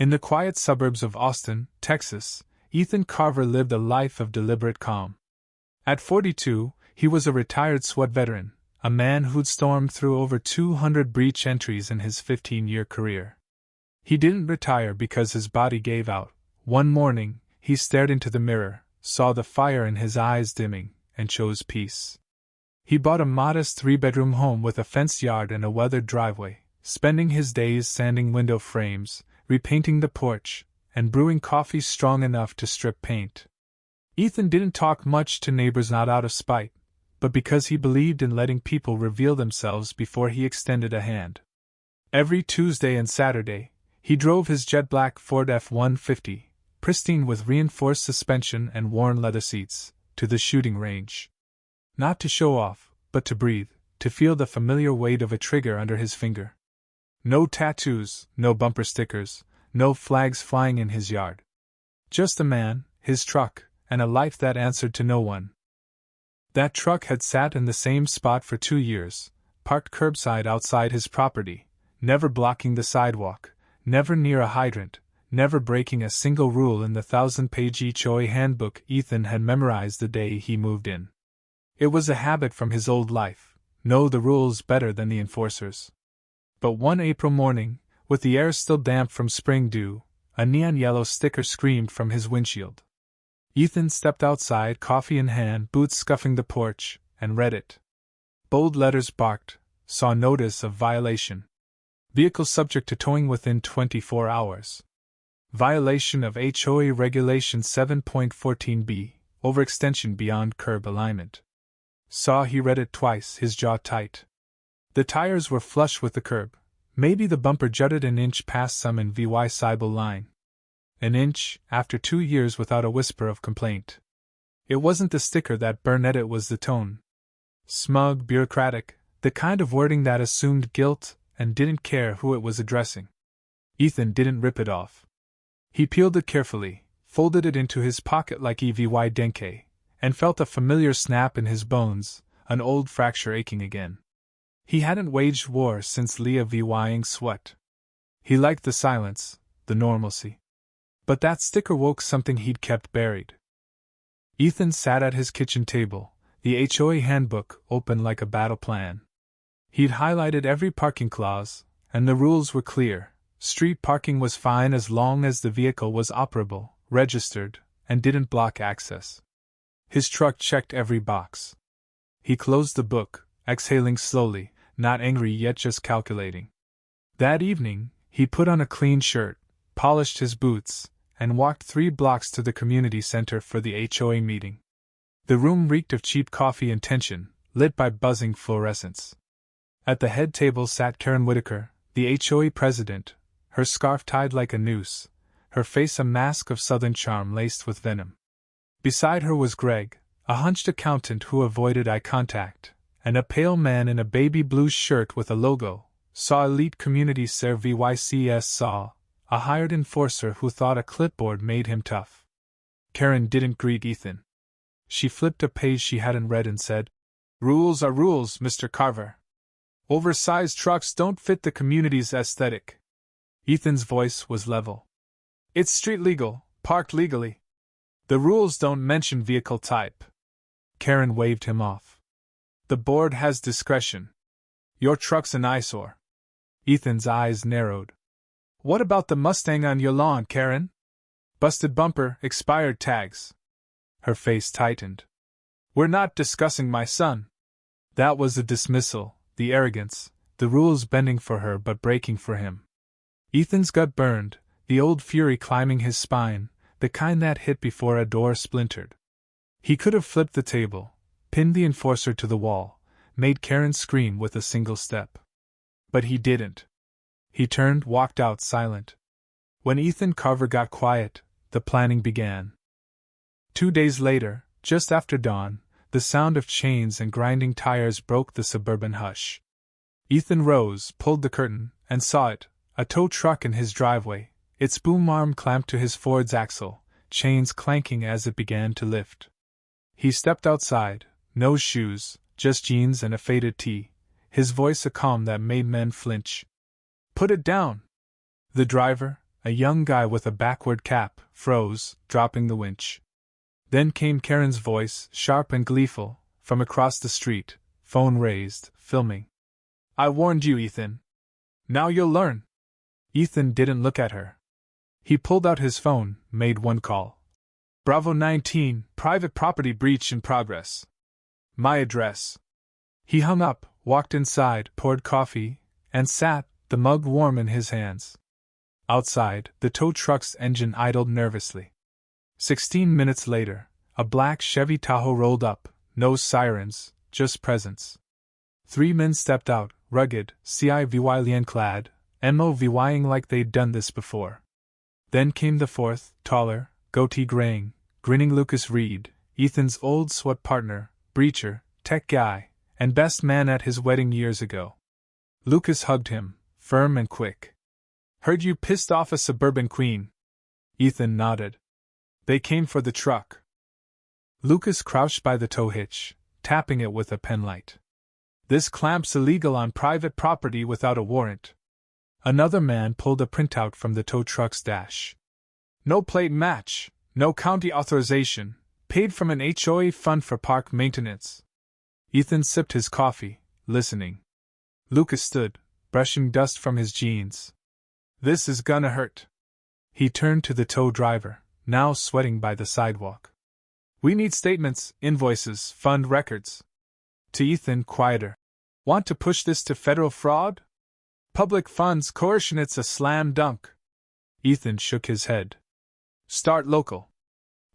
In the quiet suburbs of Austin, Texas, Ethan Carver lived a life of deliberate calm. At 42, he was a retired SWAT veteran, a man who'd stormed through over 200 breach entries in his 15-year career. He didn't retire because his body gave out. One morning, he stared into the mirror, saw the fire in his eyes dimming, and chose peace. He bought a modest 3-bedroom home with a fenced yard and a weathered driveway, spending his days sanding window frames, repainting the porch, and brewing coffee strong enough to strip paint. Ethan didn't talk much to neighbors, not out of spite, but because he believed in letting people reveal themselves before he extended a hand. Every Tuesday and Saturday, he drove his jet-black Ford F-150, pristine with reinforced suspension and worn leather seats, to the shooting range. Not to show off, but to breathe, to feel the familiar weight of a trigger under his finger. No tattoos, no bumper stickers, no flags flying in his yard. Just a man, his truck, and a life that answered to no one. That truck had sat in the same spot for 2 years, parked curbside outside his property, never blocking the sidewalk, never near a hydrant, never breaking a single rule in the 1,000-page HOA handbook Ethan had memorized the day he moved in. It was a habit from his old life, know the rules better than the enforcers. But one April morning, with the air still damp from spring dew, a neon yellow sticker screamed from his windshield. Ethan stepped outside, coffee in hand, boots scuffing the porch, and read it. Bold letters barked, saw notice of violation. Vehicle subject to towing within 24 hours. Violation of HOA Regulation 7.14b, overextension beyond curb alignment. He read it twice, his jaw tight. The tires were flush with the curb. Maybe the bumper jutted an inch past some invisible line. An inch, after 2 years without a whisper of complaint. It wasn't the sticker that burned, it was the tone. Smug, bureaucratic, the kind of wording that assumed guilt and didn't care who it was addressing. Ethan didn't rip it off. He peeled it carefully, folded it into his pocket like evidence, and felt a familiar snap in his bones, an old fracture aching again. He hadn't waged war since Leah v. Wying SWAT. He liked the silence, the normalcy. But that sticker woke something he'd kept buried. Ethan sat at his kitchen table, the HOA handbook open like a battle plan. He'd highlighted every parking clause, and the rules were clear. Street parking was fine as long as the vehicle was operable, registered, and didn't block access. His truck checked every box. He closed the book, exhaling slowly, not angry yet just calculating. That evening, he put on a clean shirt, polished his boots, and walked 3 blocks to the community center for the HOA meeting. The room reeked of cheap coffee and tension, lit by buzzing fluorescents. At the head table sat Karen Whitaker, the HOA president, her scarf tied like a noose, her face a mask of southern charm laced with venom. Beside her was Greg, a hunched accountant who avoided eye contact, and a pale man in a baby blue shirt with a logo, SAW Elite Community Services SAW, a hired enforcer who thought a clipboard made him tough. Karen didn't greet Ethan. She flipped a page she hadn't read and said, "Rules are rules, Mr. Carver. Oversized trucks don't fit the community's aesthetic." Ethan's voice was level. "It's street legal, parked legally. The rules don't mention vehicle type." Karen waved him off. "The board has discretion. Your truck's an eyesore." Ethan's eyes narrowed. "What about the Mustang on your lawn, Karen? Busted bumper, expired tags." Her face tightened. "We're not discussing my son." That was the dismissal, the arrogance, the rules bending for her but breaking for him. Ethan's gut burned, the old fury climbing his spine, the kind that hit before a door splintered. He could have flipped the table, pinned the enforcer to the wall, made Karen scream with a single step. But he didn't. He turned, walked out silent. When Ethan Carver got quiet, the planning began. 2 days later, just after dawn, the sound of chains and grinding tires broke the suburban hush. Ethan rose, pulled the curtain, and saw it, a tow truck in his driveway, its boom arm clamped to his Ford's axle, chains clanking as it began to lift. He stepped outside, no shoes, just jeans and a faded tee, his voice a calm that made men flinch. "Put it down!" The driver, a young guy with a backward cap, froze, dropping the winch. Then came Karen's voice, sharp and gleeful, from across the street, phone raised, filming. I warned you, Ethan. Now you'll learn. Ethan didn't look at her. He pulled out his phone, made one call. Bravo 19, private property breach in progress. My address. He hung up, walked inside, poured coffee, and sat, the mug warm in his hands. Outside, the tow truck's engine idled nervously. 16 minutes later, a black Chevy Tahoe rolled up, no sirens, just presence. 3 men stepped out, rugged, CIVY clad, MOVYing like they'd done this before. Then came the fourth, taller, goatee graying, grinning Lucas Reed, Ethan's old SWAT partner, breacher, tech guy, and best man at his wedding years ago. Lucas hugged him, firm and quick. Heard you pissed off a suburban queen. Ethan nodded. They came for the truck. Lucas crouched by the tow hitch, tapping it with a penlight. This clamp's illegal on private property without a warrant. Another man pulled a printout from the tow truck's dash. No plate match, no county authorization, paid from an HOA fund for park maintenance. Ethan sipped his coffee, listening. Lucas stood, brushing dust from his jeans. This is gonna hurt. He turned to the tow driver, now sweating by the sidewalk. We need statements, invoices, fund records. To Ethan, quieter. Want to push this to federal fraud? Public funds coercion, it's a slam dunk. Ethan shook his head. Start local.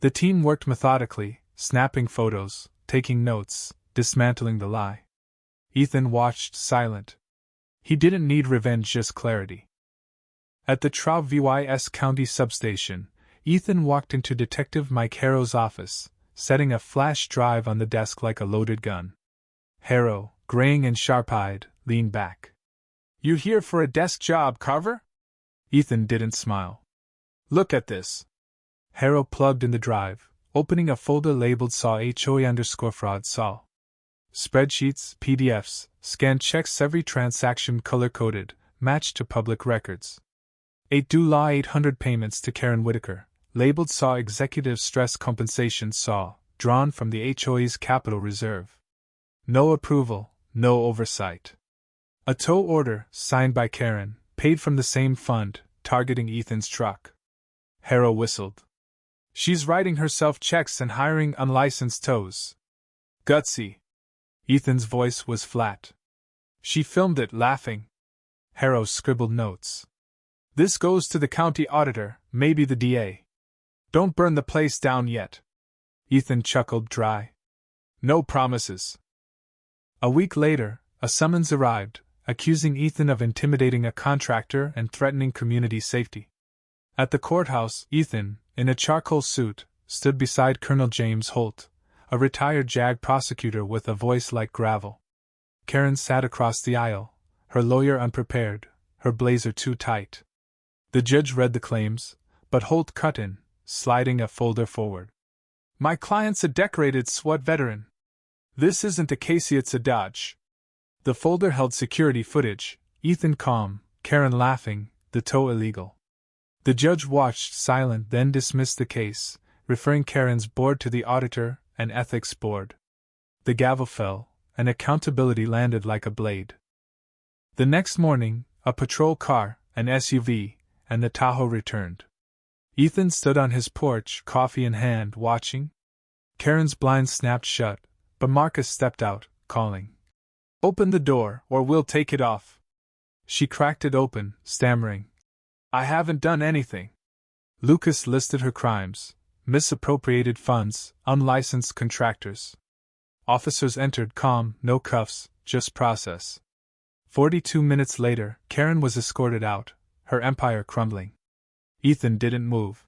The team worked methodically, snapping photos, taking notes, dismantling the lie. Ethan watched, silent. He didn't need revenge, just clarity. At the Trout-Vys County substation, Ethan walked into Detective Mike Harrow's office, setting a flash drive on the desk like a loaded gun. Harrow, graying and sharp-eyed, leaned back. You here for a desk job, Carver? Ethan didn't smile. Look at this. Harrow plugged in the drive, opening a folder labeled SAW_fraud SAW. Spreadsheets, PDFs, scanned checks, every transaction color-coded, matched to public records. 8 due law 800 payments to Karen Whitaker, labeled SAW Executive Stress Compensation SAW, drawn from the HOA's capital reserve. No approval, no oversight. A tow order, signed by Karen, paid from the same fund, targeting Ethan's truck. Harrow whistled. She's writing herself checks and hiring unlicensed tows. Gutsy. Ethan's voice was flat. She filmed it, laughing. Harrow scribbled notes. This goes to the county auditor, maybe the DA. Don't burn the place down yet. Ethan chuckled dry. No promises. A week later, a summons arrived, accusing Ethan of intimidating a contractor and threatening community safety. At the courthouse, Ethan, in a charcoal suit, stood beside Colonel James Holt, a retired JAG prosecutor with a voice like gravel. Karen sat across the aisle, her lawyer unprepared, her blazer too tight. The judge read the claims, but Holt cut in, sliding a folder forward. My client's a decorated SWAT veteran. This isn't a Casey, it's a Dodge. The folder held security footage, Ethan calm, Karen laughing, the tow illegal. The judge watched silent, then dismissed the case, referring Karen's board to the auditor and ethics board. The gavel fell, and accountability landed like a blade. The next morning, a patrol car, an SUV, and the Tahoe returned. Ethan stood on his porch, coffee in hand, watching. Karen's blinds snapped shut, but Marcus stepped out, calling. Open the door, or we'll take it off. She cracked it open, stammering. I haven't done anything. Lucas listed her crimes: misappropriated funds, unlicensed contractors. Officers entered calm, no cuffs, just process. 42 minutes later, Karen was escorted out, her empire crumbling. Ethan didn't move.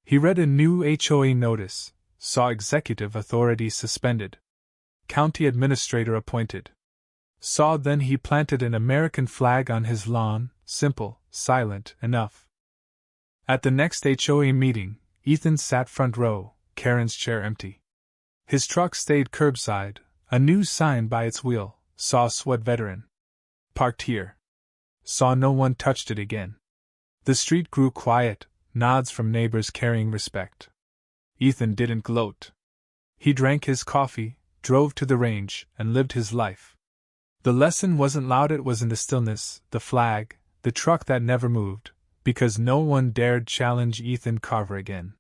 He read a new HOA notice, saw executive authority suspended. County administrator appointed. Saw then he planted an American flag on his lawn, simple, silent enough. At the next HOA meeting, Ethan sat front row, Karen's chair empty. His truck stayed curbside, a new sign by its wheel, saw SWAT veteran. Parked here. Saw no one touched it again. The street grew quiet, nods from neighbors carrying respect. Ethan didn't gloat. He drank his coffee, drove to the range, and lived his life. The lesson wasn't loud, it was in the stillness, the flag, the truck that never moved, because no one dared challenge Ethan Carver again.